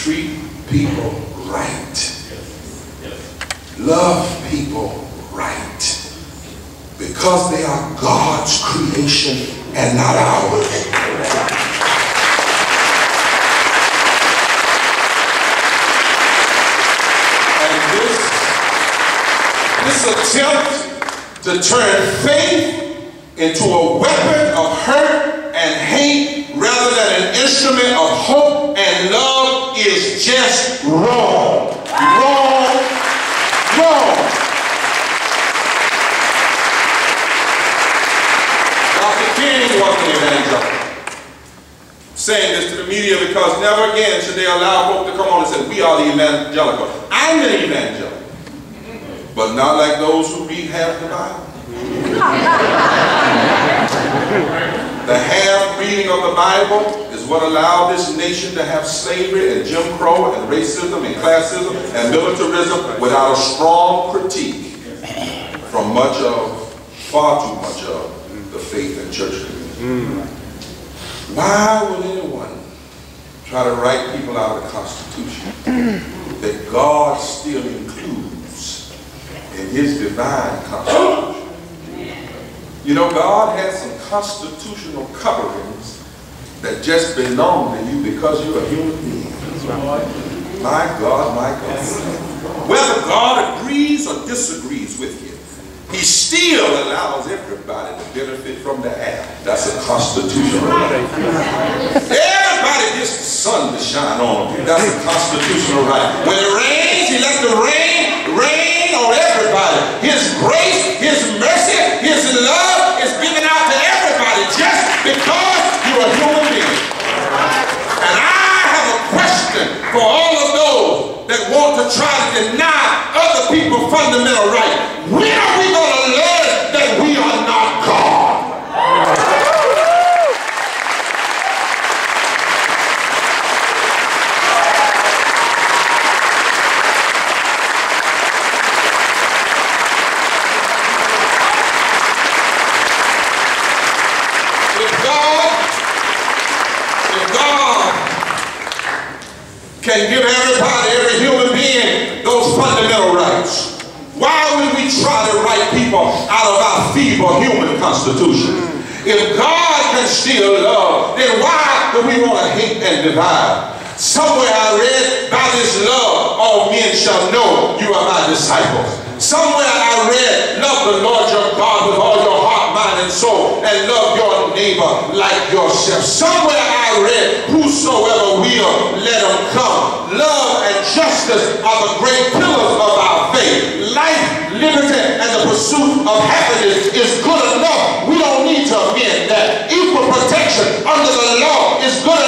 treat people right. Love people right. Because they are God's creation and not ours. And this attempt to turn faith into a weapon of hurt and hate rather than an instrument of hope and love is just wrong. Wrong. Wrong. Dr. King was an evangelical, saying this to the media because never again should they allow folk to come on and say, we are the evangelical. I'm an evangelical, but not like those who read half the Bible. The half reading of the Bible is what allowed this nation to have slavery and Jim Crow and racism and classism and militarism without a strong critique from far too much of the faith and church community. Why would anyone try to write people out of the Constitution that God still includes in his divine Constitution? You know, God has some constitutional coverings that just belong to you because you're a human being. My God, my God. Whether God agrees or disagrees with you, he still allows everybody to benefit from the air. That's a constitutional right. Everybody gets the sun to shine on them. That's a constitutional right. When it rains, he lets the rain on everybody. His grace, his mercy, his love is given out to everybody just because you're a human being. And I have a question for all of those that want to try to deny other people fundamental rights. When are we going to learn that we are not God? Can give everybody, every human being, those fundamental rights. Why would we try to write people out of our feeble human constitution? If God can still love, then why do we want to hate and divide? Somewhere I read, by this love, all men shall know you are my disciples. Somewhere I read, love the Lord your God with all your heart, mind, and soul, and love your neighbor like yourself. Somewhere I read, whosoever will, let him come. Love and justice are the great pillars of our faith. Life, liberty, and the pursuit of happiness is good enough. We don't need to amend that. Equal protection under the law is good